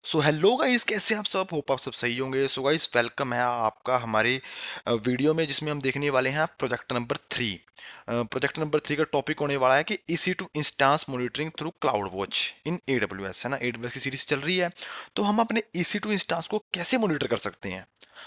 So hello guys, कैसे हैं आप सब? होप आप सब सही होंगे। सो गाइस, वेलकम है आपका हमारे वीडियो में, जिसमें हम देखने वाले हैं प्रोजेक्ट नंबर 3। प्रोजेक्ट नंबर 3 का टॉपिक होने वाला है कि EC2 instance monitoring through cloud watch in AWS, है ना। AWS की सीरीज चल रही है, तो हम अपने EC2 इंस्टांस को कैसे मॉनिटर कर सकते हैं?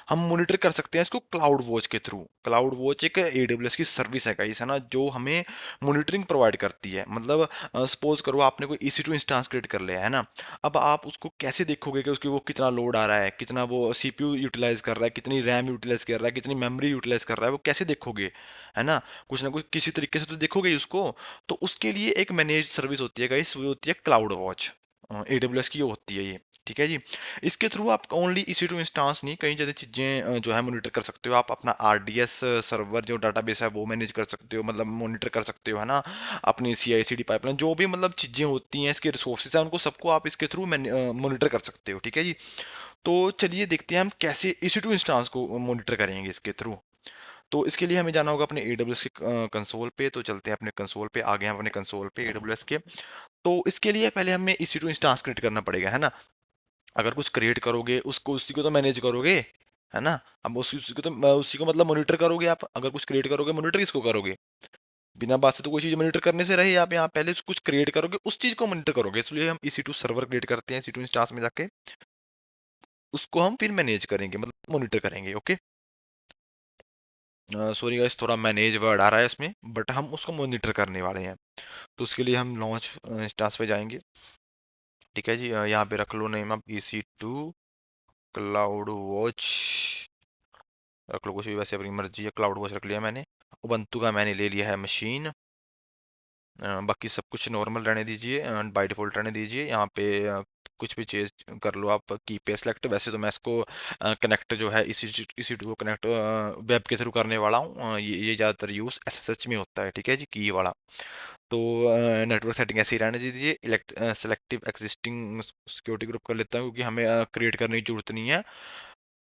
हम मॉनिटर कर सकते हैं इसको क्लाउड वॉच के थ्रू। क्लाउड वॉच एक AWS की सर्विस है गाइस, है ना, जो हमें मॉनिटरिंग प्रोवाइड करती है। मतलब सपोज करो आपने कोई EC2 इंस्टांस क्रिएट कर लिया है ना। अब आप उसको कैसे देखोगे कि उसकी वो कितना लोड आ रहा है, कितना वो CPU यूटिलाइज कर रहा है, कितनी रैम यूटिलाइज कर रहा है, कितनी मेमोरी यूटिलाइज कर रहा है, वो कैसे देखोगे? है ना कुछ किसी तरीके से तो देखोगे ही उसको। तो उसके लिए एक मैनेज सर्विस होती है गाइस, वो होती है क्लाउड वॉच। AWS की होती है ये। ठीक है जी। इसके थ्रू आप ओनली EC2 इंस्टांस नहीं, कई ज़्यादा चीज़ें जो है मॉनिटर कर सकते हो। आप अपना RDS सर्वर जो डाटाबेस है वो मैनेज कर सकते हो, मतलब मॉनिटर कर सकते हो, है ना। अपनी CI/CD पाइपलाइन, जो भी मतलब चीज़ें होती हैं, इसके रिसोर्सेज हैं, उनको सबको आप इसके थ्रू मॉनिटर कर सकते हो। ठीक है जी। तो चलिए देखते हैं हम कैसे EC2 इंस्टांस को मॉनिटर करेंगे इसके थ्रू। तो इसके लिए हमें जाना होगा अपने AWS के कंसोल पे। तो चलते हैं अपने कंसोल पे, आ गए हैं अपने कंसोल पे AWS के। तो इसके लिए पहले हमें EC2 इंस्टांस क्रिएट करना पड़ेगा, है ना। अगर कुछ क्रिएट करोगे उसको, उसी को तो मैनेज करोगे, है ना। अब उसी को तो उसी को मतलब मॉनिटर करोगे आप। अगर कुछ क्रिएट करोगे, मॉनिटर किसको करोगे? बिना बात से तो कोई चीज मॉनिटर करने से रहे। आप यहाँ पहले कुछ क्रिएट करोगे, उस चीज को मॉनिटर करोगे। इसलिए हम EC2 सर्वर क्रिएट करते हैं, EC2 इंस्टांस में जाके उसको हम फिर मैनेज करेंगे, मतलब मॉनिटर करेंगे। ओके। सॉरी गाइस, थोड़ा मैनेज वर्ड आ रहा है इसमें, बट हम उसको मॉनिटर करने वाले हैं। तो उसके लिए हम लॉन्च इंस्टांस पे जाएंगे। ठीक है जी। यहाँ पे रख लो नेम आप EC2 क्लाउड वॉच, रख लो कुछ भी, वैसे अपनी मर्जी है। क्लाउड वॉच रख लिया मैंने। उबंटू का मैंने ले लिया है मशीन। बाकी सब कुछ नॉर्मल रहने दीजिए, बाय डिफ़ॉल्ट रहने दीजिए। यहाँ पे कुछ भी चीज़ कर लो आप, की पे सेलेक्ट। वैसे तो मैं इसको कनेक्ट जो है EC2 को कनेक्ट वेब के थ्रू करने वाला हूँ। ये ज़्यादातर यूज़ SSH में होता है। ठीक है जी, की वाला। तो नेटवर्क सेटिंग ऐसे ही रहने दीजिए। सेलेक्टिव एग्जिस्टिंग सिक्योरिटी ग्रुप कर लेता हूँ, क्योंकि हमें क्रिएट करने की जरूरत नहीं है।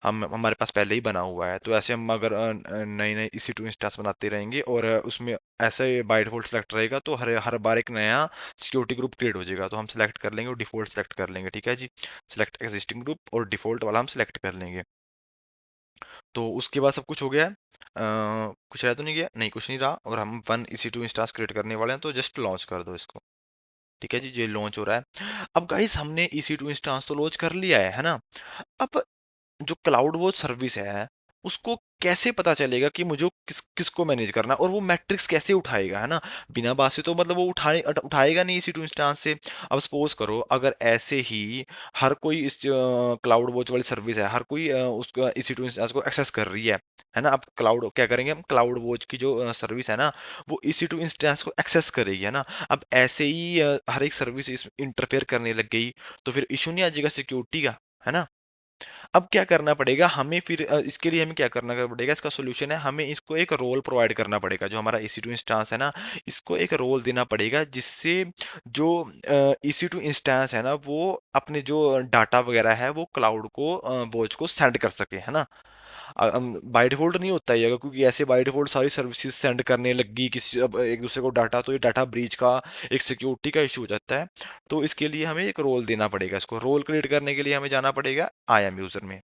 हम हमारे पास पहले ही बना हुआ है। तो ऐसे हम अगर नए नए EC2 इंस्टांस बनाते रहेंगे और उसमें ऐसे बाय डिफॉल्ट सेलेक्ट रहेगा, तो हर हर बार एक नया सिक्योरिटी ग्रुप क्रिएट हो जाएगा। तो हम सेलेक्ट कर लेंगे और डिफॉल्ट सेलेक्ट कर लेंगे। ठीक है जी। सेलेक्ट एग्जिस्टिंग ग्रुप और डिफॉल्ट वाला हम सेलेक्ट कर लेंगे। तो उसके बाद सब कुछ हो गया है। कुछ रह तो नहीं गया? नहीं, कुछ नहीं रहा। और हम 1 EC2 इंस्टांस क्रिएट करने वाले हैं, तो जस्ट लॉन्च कर दो इसको। ठीक है जी, ये लॉन्च हो रहा है। अब गाइस, हमने EC2 इंस्टांस तो लॉन्च कर लिया है ना। अब जो क्लाउड वॉच सर्विस है, उसको कैसे पता चलेगा कि मुझे किसको मैनेज करना है, और वो मैट्रिक्स कैसे उठाएगा, है ना। बिना बात से तो मतलब वो उठाएगा नहीं EC2 इंस्टांस से। अब सपोज करो, अगर ऐसे ही हर कोई इस क्लाउड वॉच वाली सर्विस है, हर कोई उसका EC2 इंस्टांस को एक्सेस कर रही है ना। अब क्लाउड क्या करेंगे हम, क्लाउड वॉच की जो सर्विस है ना, वो EC2 इंस्टांस को एक्सेस करेगी, है ना। अब ऐसे ही हर एक सर्विस इस इंटरफेयर करने लग गई, तो फिर इशू नहीं आ जाएगा सिक्योरिटी का, है ना। अब क्या करना पड़ेगा हमें फिर, इसके लिए हमें क्या करना पड़ेगा, इसका सोल्यूशन है, हमें इसको एक रोल प्रोवाइड करना पड़ेगा। जो हमारा EC2 इंस्टांस है ना, इसको एक रोल देना पड़ेगा, जिससे जो EC2 इंस्टांस है ना, वो अपने जो डाटा वगैरह है वो क्लाउड को वॉच को सेंड कर सके, है ना। बाय डिफॉल्ट नहीं होता है, क्योंकि ऐसे बाय डिफॉल्ट सारी सर्विसेज सेंड करने लगी किसी, अब एक दूसरे को डाटा, तो ये डाटा ब्रीच का एक सिक्योरिटी का इशू हो जाता है। तो इसके लिए हमें एक रोल देना पड़ेगा। इसको रोल क्रिएट करने के लिए हमें जाना पड़ेगा IAM यूजर में।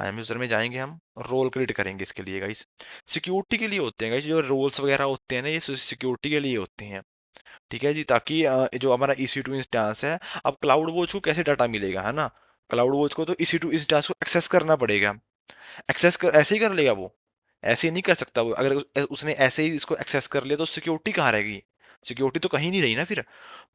IAM यूजर में जाएंगे, हम रोल क्रिएट करेंगे इसके लिए गाइस। सिक्योरिटी के लिए होते हैं गाइस, जो रोल्स वगैरह होते हैं ना, ये सिक्योरिटी के लिए होते हैं। ठीक है जी, ताकि जो हमारा EC2 इंस्टांस है, अब क्लाउड वॉच को कैसे डाटा मिलेगा, है ना। क्लाउड वॉच को तो EC2 इंस्टांस को एक्सेस करना पड़ेगा। ऐसे ही कर लेगा वो? ऐसे ही नहीं कर सकता वो। अगर उसने ऐसे ही इसको एक्सेस कर लिया, तो सिक्योरिटी कहाँ रहेगी? सिक्योरिटी तो कहीं नहीं रही ना फिर।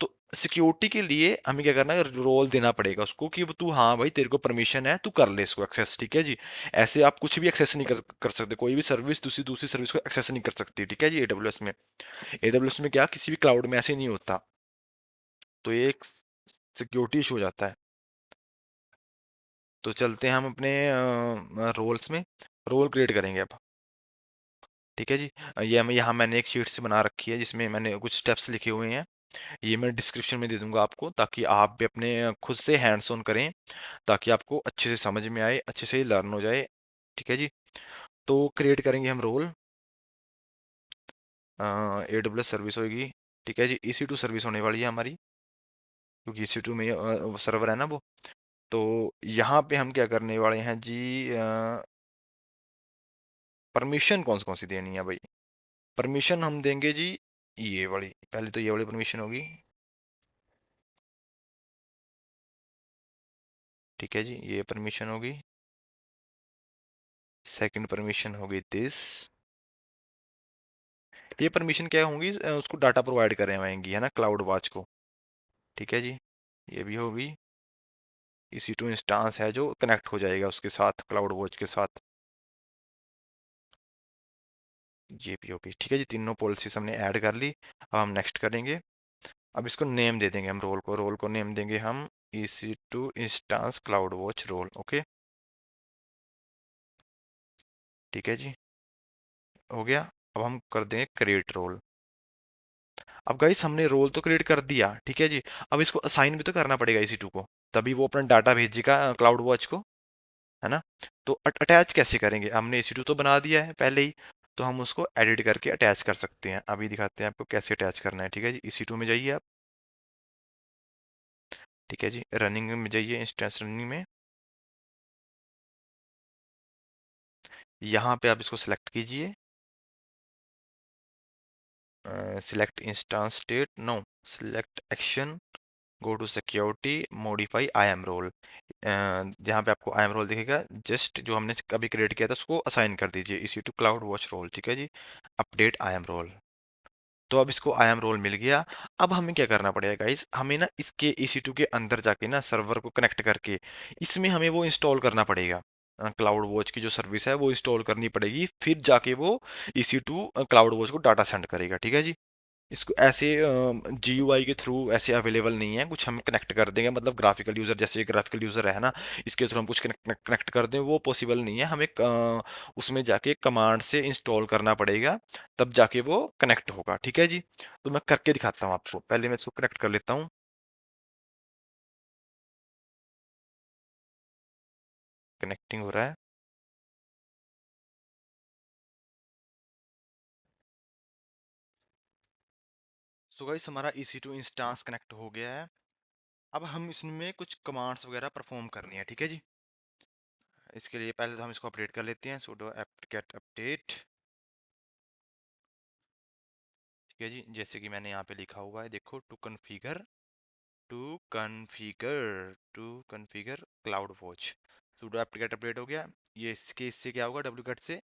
तो सिक्योरिटी के लिए हमें क्या करना है, रोल देना पड़ेगा उसको कि तू, हाँ भाई, तेरे को परमिशन है, तू कर ले इसको एक्सेस। ठीक है जी। ऐसे आप कुछ भी एक्सेस नहीं कर सकते, कोई भी सर्विस दूसरी दूसरी सर्विस को एक्सेस नहीं कर सकती। ठीक है जी। AWS में, AWS में क्या, किसी भी क्लाउड में ऐसे नहीं होता। तो ये एक सिक्योरिटी इशू हो जाता है। तो चलते हैं हम अपने रोल्स में, रोल क्रिएट करेंगे अब। ठीक है जी। ये मैं यहाँ मैंने एक शीट से बना रखी है, जिसमें मैंने कुछ स्टेप्स लिखे हुए हैं। ये मैं डिस्क्रिप्शन में दे दूंगा आपको, ताकि आप भी अपने खुद से हैंड्स ऑन करें, ताकि आपको अच्छे से समझ में आए, अच्छे से लर्न हो जाए। ठीक है जी। तो क्रिएट करेंगे हम रोल। AWS सर्विस होगी। ठीक है जी। EC2 सर्विस होने वाली है हमारी, क्योंकि EC2 में सर्वर है ना वो। तो यहाँ पे हम क्या करने वाले हैं जी, परमिशन कौन सी देनी है भाई। परमिशन हम देंगे जी, ये वाली, पहले तो ये वाली परमिशन होगी। ठीक है जी, ये परमिशन होगी। सेकंड परमिशन होगी दिस। ये परमिशन क्या होंगी, उसको डाटा प्रोवाइड करें होंगी है ना, क्लाउड वॉच को। ठीक है जी, ये भी होगी। EC2 इंस्टांस है जो कनेक्ट हो जाएगा उसके साथ, क्लाउड वॉच के साथ। ये भी होगी। ठीक है जी, तीनों पॉलिसीज हमने ऐड कर ली। अब हम नेक्स्ट करेंगे। अब इसको नेम दे देंगे हम, रोल को नेम देंगे हम EC2 instance cloud watch role. Okay, ठीक है जी, हो गया। अब हम कर देंगे क्रिएट रोल। अब गाइस हमने रोल तो क्रिएट कर दिया, ठीक है जी। अब इसको असाइन भी तो करना पड़ेगा EC2 को, तभी वो अपना डाटा भेजेगा क्लाउड वॉच को, है ना। तो अटैच कैसे करेंगे, हमने EC2 तो बना दिया है पहले ही, तो हम उसको एडिट करके अटैच कर सकते हैं। अभी दिखाते हैं आपको कैसे अटैच करना है। ठीक है जी, EC2 में जाइए आप। ठीक है जी, रनिंग में जाइए, इंस्टेंस रनिंग में। यहाँ पे आप इसको सिलेक्ट कीजिए, select instance state, no, select action, go to security, modify I M role. जहाँ पे आपको आई एम रोल दिखेगा, जस्ट जो हमने अभी क्रिएट किया था उसको असाइन कर दीजिए EC2 क्लाउड वॉच रोल। ठीक है जी, अपडेट आई एम रोल। तो अब इसको आई एम रोल मिल गया। अब हमें क्या करना पड़ेगा गाइस, हमें ना इसके EC2 के अंदर जाके ना, सर्वर को कनेक्ट करके इसमें हमें वो इंस्टॉल करना पड़ेगा। क्लाउड वॉच की जो सर्विस है वो इंस्टॉल करनी पड़ेगी, फिर जाके वो EC2 क्लाउड वॉच को डाटा सेंड करेगा। ठीक है जी, इसको ऐसे GUI के थ्रू ऐसे अवेलेबल नहीं है, कुछ हम कनेक्ट कर देंगे, मतलब ग्राफिकल यूज़र, जैसे ग्राफिकल यूज़र है ना, इसके थ्रू हम कुछ कनेक्ट कनेक्ट कर दें, वो पॉसिबल नहीं है। हमें उसमें जाके कमांड से इंस्टॉल करना पड़ेगा, तब जाके वो कनेक्ट होगा। ठीक है जी, तो मैं करके दिखाता हूँ आपको, पहले मैं इसको कनेक्ट कर लेता हूँ। कनेक्टिंग हो रहा है। सो गाइस हमारा EC2 इंस्टांस कनेक्ट हो गया है। अब हम इसमें कुछ कमांड्स वगैरह परफॉर्म करनी है। ठीक है जी, इसके लिए पहले तो हम इसको अपडेट कर लेते हैं, sudo apt get update। ठीक है जी, जैसे कि मैंने यहाँ पे लिखा हुआ है, देखो, to configure cloud watch, sudo apt get update हो गया। ये इससे क्या होगा, wget से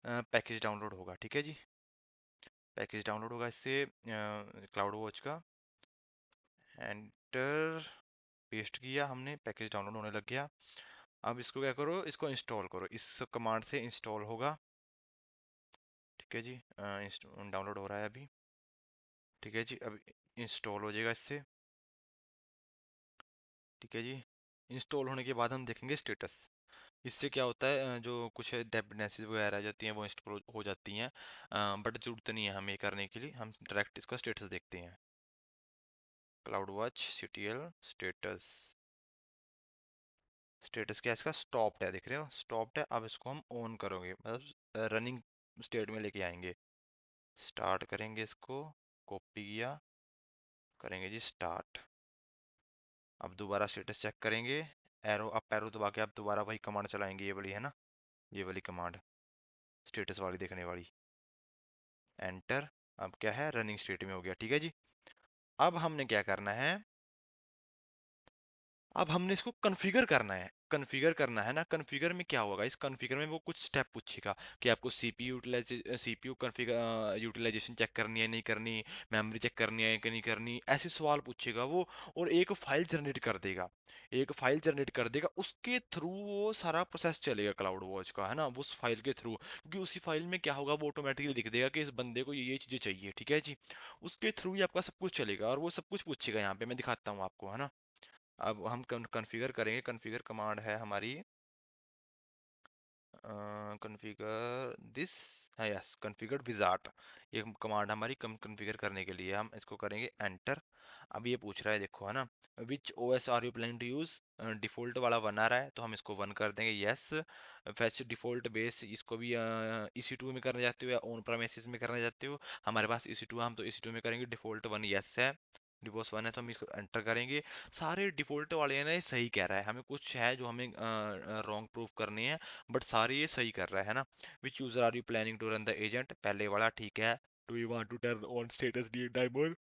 पैकेज डाउनलोड होगा। ठीक है जी, पैकेज डाउनलोड होगा इससे क्लाउड वॉच का। एंटर, पेस्ट किया हमने, पैकेज डाउनलोड होने लग गया। अब इसको क्या करो, इसको इंस्टॉल करो, इस कमांड से इंस्टॉल होगा। ठीक है जी, डाउनलोड हो रहा है अभी। ठीक है जी, अब इंस्टॉल हो जाएगा इससे। ठीक है जी, इंस्टॉल होने के बाद हम देखेंगे स्टेटस। इससे क्या होता है, जो कुछ डेपेंडेंसीज वगैरह आ जाती हैं वो इंस्टॉल हो जाती हैं, बट ज़रूरत नहीं है हमें करने के लिए, हम डायरेक्ट इसका स्टेटस देखते हैं। Cloud watch CTL status, status क्या है इसका, स्टॉप्ड है, देख रहे हो, स्टॉप्ड है। अब इसको हम ऑन करोगे, मतलब रनिंग स्टेट में लेके आएंगे। स्टार्ट करेंगे इसको, कॉपी किया, करेंगे जी स्टार्ट। अब दोबारा स्टेटस चेक करेंगे, एरो अप एरो दबा के आप दोबारा वही कमांड चलाएंगे, ये वाली है ना, ये वाली कमांड, स्टेटस वाली देखने वाली। एंटर, अब क्या है, रनिंग स्टेट में हो गया। ठीक है जी, अब हमने क्या करना है, अब हमने इसको कॉन्फ़िगर करना है। कॉन्फ़िगर करना है ना, कॉन्फ़िगर में क्या होगा, इस कॉन्फ़िगर में वो कुछ स्टेप पूछेगा कि आपको CPU यूटिलाइजेशन चेक करनी है नहीं करनी, मेमोरी चेक करनी है कि नहीं करनी, ऐसे सवाल पूछेगा वो। और एक फाइल जनरेट कर देगा, एक फाइल जनरेट कर देगा, उसके थ्रू वो सारा प्रोसेस चलेगा क्लाउड वॉच का, है ना, वो उस फाइल के थ्रू, क्योंकि उसी फाइल में क्या होगा, वो ऑटोमेटिकली लिख देगा कि इस बंदे को ये चीज़ें चाहिए। ठीक है जी, उसके थ्रू ही आपका सब कुछ चलेगा, और वो सब कुछ पूछेगा। यहाँ पे मैं दिखाता हूँ आपको, है ना। अब हम कॉन्फ़िगर करेंगे, कॉन्फ़िगर कमांड है हमारी, कॉन्फ़िगर दिस, हाँ यस, कॉन्फ़िगर विजार्ट, ये कमांड हमारी कॉन्फ़िगर करने के लिए, हम इसको करेंगे एंटर। अब ये पूछ रहा है, देखो, है ना, which OS are you planning to use, default वाला वन आ रहा है, तो हम इसको वन कर देंगे, यस। फैच डिफ़ॉल्ट बेस, इसको भी EC2 में करना चाहते हो या ऑन प्रेमिसेस में करना चाहते हो, हमारे पास EC2 है, हम तो EC2 में करेंगे, डिफ़ॉल्ट वन यस है। डिवोर्स वन है तो हम इसको एंटर करेंगे। सारे डिफ़ॉल्ट वाले हैं ना, ये सही कह रहा है, हमें कुछ है जो हमें रॉन्ग प्रूफ करनी है, बट सारे ये सही कर रहा है ना। Which user are you planning to run the agent, पहले वाला ठीक है। Do you want to turn on status D diamond,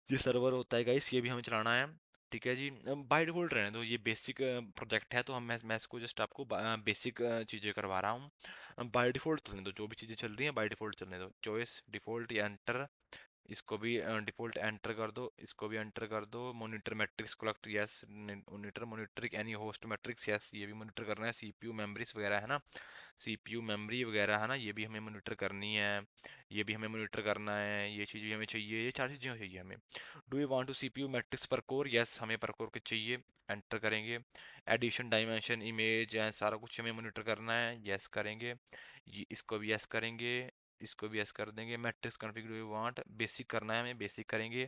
ये सर्वर होता है गाइस, ये भी हमें चलाना है। ठीक है जी, बाय डिफ़ॉल्ट रहने दो, ये बेसिक प्रोजेक्ट है, तो मैं इसको जस्ट आपको बेसिक चीज़ें करवा रहा हूँ। बाय डिफ़ॉल्ट चलने दो, जो भी चीज़ें चल रही हैं बाय डिफ़ॉल्ट चलने दो। चॉइस डिफ़ॉल्ट या एंटर, इसको भी डिफ़ॉल्ट एंटर कर दो, इसको भी एंटर कर दो। Monitor matrix collect yes, monitor monitoring any host matrix yes, ये भी मॉनिटर करना है। सीपीयू मेमोरीज वगैरह है ना, सीपीयू मेमोरी वगैरह है ना, ये भी हमें मॉनिटर करनी है। ये भी हमें मॉनिटर करना है, ये चीज़ भी हमें चाहिए, ये चार चीज़ें चाहिए हमें। Do you want to CPU metrics per core, yes हमें पर कोर के चाहिए, एंटर करेंगे। एडिशन डायमेंशन इमेज है, सारा कुछ हमें मॉनिटर करना है, यस करेंगे। ये इसको भी यस करेंगे, इसको भी यस कर देंगे। Matrix config do you want, basic करना है हमें, बेसिक करेंगे,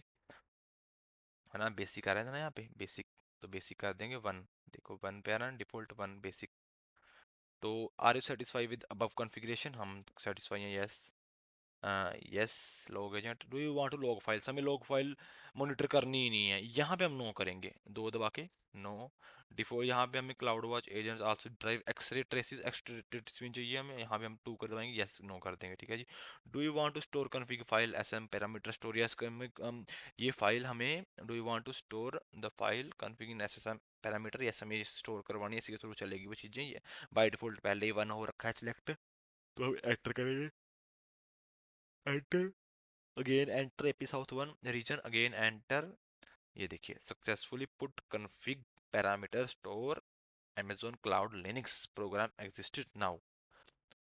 है ना, बेसिक आ रहा है ना यहाँ पे बेसिक, तो बेसिक कर देंगे वन। देखो वन पे आ रहा है डिफ़ॉल्ट वन बेसिक। तो are you satisfy with above configuration, हम सेटिस्फाई हैं, yes. Yes. Log agent, do you want to log files, हमें लॉग फाइल मॉनिटर करनी ही नहीं है, यहाँ पे हम नो करेंगे, दो दबा के नो। डिफॉल्ट यहाँ पे हमें cloud watch agents also drive X-ray traces extra traces भी चाहिए हमें, यहाँ पे हम टू कर दबाएंगे, यस नो कर देंगे। ठीक है जी। Do you want to store config file S M parameter store, yes ये फाइल हमें, do you want to store the file config in S S M parameter, yes हमें स्टोर करवानी है, इसी के थ्रू चलेगी वो चीज़ें, ये बाय डिफॉल्ट पहले ही वन हो रखा है सिलेक्ट, तो हम एंटर करेंगे, enter again, enter AP south one region, again enter. ये देखिए successfully put config parameter store amazon cloud linux program existed now,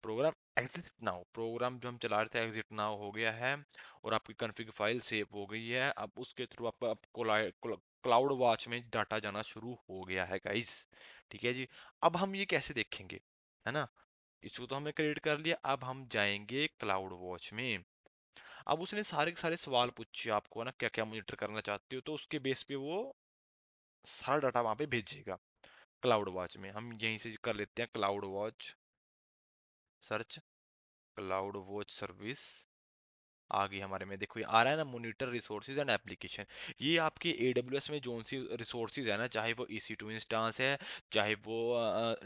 program exit now, program जो हम चला रहे थे एग्जिट नाउ हो गया है, और आपकी कॉन्फ़िग फाइल सेव हो गई है। अब उसके थ्रू आपका क्लाउड वॉच में डाटा जाना शुरू हो गया है गाइस। ठीक है जी। अब हम ये कैसे देखेंगे, है ना, इसको तो हमने क्रिएट कर लिया, अब हम जाएंगे क्लाउड वॉच में। अब उसने सारे के सारे सवाल पूछे आपको, है ना, क्या क्या मॉनिटर करना चाहते हो, तो उसके बेस पे वो सारा डाटा वहां पे भेजेगा क्लाउड वॉच में। हम यहीं से कर लेते हैं cloud watch search, cloud watch service आ गई हमारे में, देखो ये आ रहा है ना, मॉनिटर रिसोर्सेज एंड एप्लीकेशन। ये आपके AWS में जोन सी रिसोर्सेज है ना, चाहे वो EC2 इंस्टांस है, चाहे वो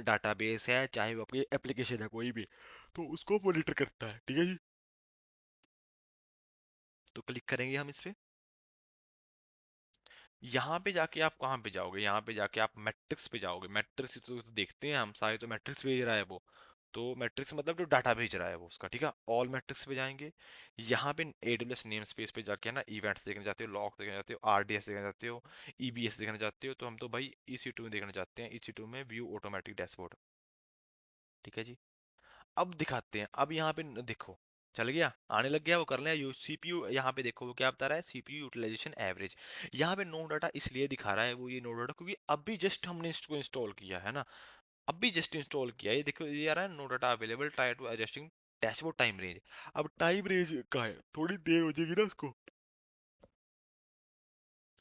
डाटाबेस है, चाहे वो आपकी एप्लीकेशन है कोई भी, तो उसको मॉनिटर करता है। ठीक है जी। तो क्लिक करेंगे हम इस पे, यहाँ पे जाके आप कहाँ पे जाओगे, यहाँ पे जाके आप मैट्रिक्स पे जाओगे। मैट्रिक्स तो देखते हैं हम सारे, तो मैट्रिक्स भेज रहा है वो, तो मैट्रिक्स मतलब जो डाटा भेज रहा है वो उसका, ठीक है। ऑल मैट्रिक्स पे जाएंगे, यहाँ पे AWS नेम स्पेस पे जाके ना इवेंट्स देखना चाहते हो, लॉग देखना चाहते हो, RDS देखना चाहते हो, EBS देखना चाहते हो, तो हम तो भाई EC2 में देखना चाहते हैं, EC2 में व्यू ऑटोमेटिक डैशबोर्ड। ठीक है जी। अब दिखाते हैं, अब यहाँ पे देखो चल गया, आने लग गया, वो कर लिया। CPU यहाँ पे देखो वो क्या बता रहा है, CPU यूटिलाइजेशन एवरेज। यहाँ पे नो डाटा इसलिए दिखा रहा है वो, ये नो डाटा क्योंकि अभी जस्ट हमने इसको इंस्टॉल किया है ना, अभी जस्ट इंस्टॉल किया, ये देखो ये आ रहा है no data available, try to adjusting dashboard time range. अब टाइम रेंज का है, थोड़ी देर हो जाएगी ना उसको,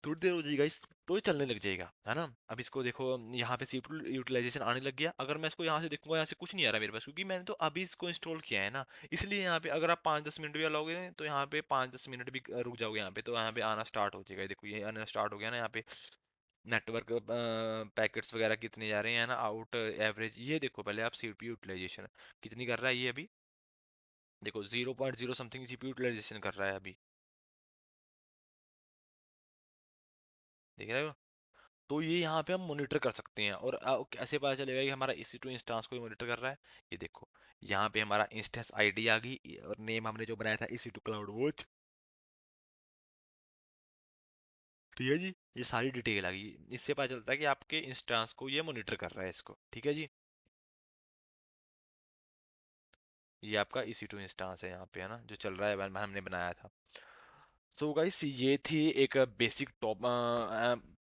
थोड़ी देर हो जाएगी गाइस, तो ये चलने लग जाएगा, है ना। अब इसको देखो, यहाँ पे CPU यूटिलाइजेशन आने लग गया। अगर मैं इसको यहाँ से देखूंगा, यहाँ से कुछ नहीं आ रहा मेरे पास, क्योंकि मैंने तो अभी इसको इंस्टॉल किया है ना, इसलिए यहाँ पे अगर आप 5-10 मिनट भी लगाओगे तो यहाँ पे 5-10 मिनट भी रुक जाओगे यहाँ पे, तो यहाँ पे आना स्टार्ट हो जाएगा। देखो ये आना स्टार्ट हो गया ना यहाँ पे, नेटवर्क पैकेट्स वगैरह कितने जा रहे हैं ना, आउट एवरेज, ये देखो पहले आप CPU यूटिलाइजेशन कितनी कर रहा है ये अभी, देखो 0.0 समथिंग CPU यूटिलाइजेशन कर रहा है अभी, देख रहे हो। तो ये यहाँ पे हम मॉनिटर कर सकते हैं, और कैसे पता चलेगा कि हमारा EC2 इंस्टेंस को मॉनिटर कर रहा है, ये देखो यहाँ पे हमारा इंस्टेंस आईडी आ गई, और नेम हमने जो बनाया था EC2 क्लाउड वॉच। ठीक है जी। ये सारी डिटेल आ गई, इससे पता चलता है कि आपके इंस्टेंस को ये मॉनिटर कर रहा है इसको। ठीक है जी। ये आपका EC2 इंस्टेंस है यहाँ पे, है ना, जो चल रहा है, हमने बनाया था। सो गाइस ये थी एक बेसिक टॉप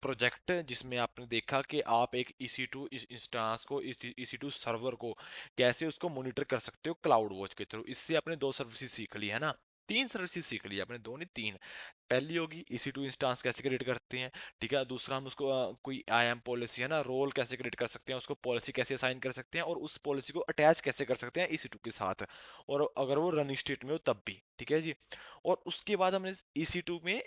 प्रोजेक्ट, जिसमें आपने देखा कि आप एक EC2 इस इंस्टांस को, इस EC2 सर्वर को कैसे उसको मॉनिटर कर सकते हो क्लाउड वॉच के थ्रू। इससे आपने दो सर्विसेज सीख ली, है ना, तीन सर्विसेज सीख ली आपने, दो नहीं तीन। पहली होगी EC2 इंस्टांस कैसे क्रिएट करते हैं। ठीक है, दूसरा हम उसको कोई IAM पॉलिसी है ना, रोल कैसे क्रिएट कर सकते हैं, उसको पॉलिसी कैसे असाइन कर सकते हैं, और उस पॉलिसी को अटैच कैसे कर सकते हैं EC2 के साथ, और अगर वो रनिंग स्टेट में हो तब भी। ठीक है जी। और उसके बाद हमने EC2 में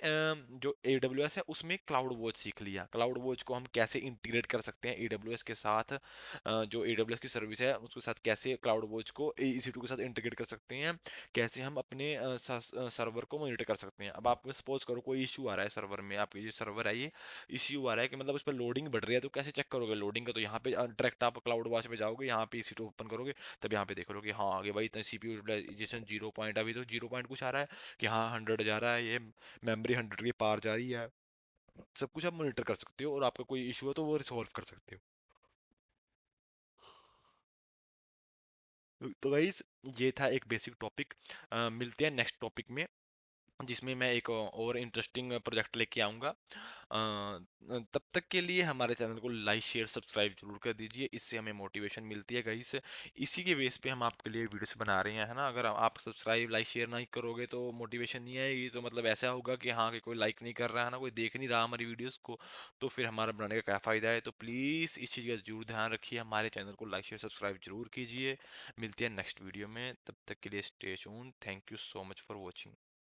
जो AWS है उसमें क्लाउड वॉच सीख लिया। क्लाउड वॉच को हम कैसे इंटीग्रेट कर सकते हैं AWS के साथ, जो AWS की सर्विस है उसके साथ कैसे क्लाउड वॉच को EC2 के साथ इंटीग्रेट कर सकते हैं, कैसे हम अपने सर्वर को मॉनिटर कर सकते हैं। अब आप सपोज करो कोई इशू आ रहा है सर्वर में, आपके जो सर्वर है ये इशू आ रहा है कि मतलब उस पर लोडिंग बढ़ रही है, तो कैसे चेक करोगे लोडिंग का, तो यहाँ पे डायरेक्ट आप क्लाउड वॉच पे जाओगे, यहाँ पे EC2 ओपन करोगे, तब यहाँ पे देख लो कि हाँ आगे भाई इतना CPU यूटिलाइजेशन 0 पॉइंट, अभी तो 0 पॉइंट कुछ आ रहा है कि हाँ 100 जा रहा है, ये मेमोरी 100 के पार जा रही है। सब कुछ आप मॉनिटर कर सकते हो, और आपका कोई इशू है तो वो रिसॉल्व कर सकते हो। तो गाइस ये था एक बेसिक टॉपिक। मिलते हैं नेक्स्ट टॉपिक में, जिसमें मैं एक और इंटरेस्टिंग प्रोजेक्ट लेके आऊँगा। तब तक के लिए हमारे चैनल को लाइक शेयर सब्सक्राइब जरूर कर दीजिए, इससे हमें मोटिवेशन मिलती है गाइस। इसी के बेस पे हम आपके लिए वीडियोस बना रहे हैं, है ना। अगर आप सब्सक्राइब लाइक शेयर नहीं करोगे तो मोटिवेशन नहीं आएगी, तो मतलब ऐसा होगा कि हाँ कि कोई लाइक नहीं कर रहा है ना, कोई देख नहीं रहा हमारी वीडियोस को, तो फिर हमारा बनाने का क्या फ़ायदा है। तो प्लीज़ इस चीज़ का जरूर ध्यान रखिए, हमारे चैनल को लाइक शेयर सब्सक्राइब जरूर कीजिए। मिलते हैं नेक्स्ट वीडियो में, तब तक के लिए stay tuned. Thank you so much for watching.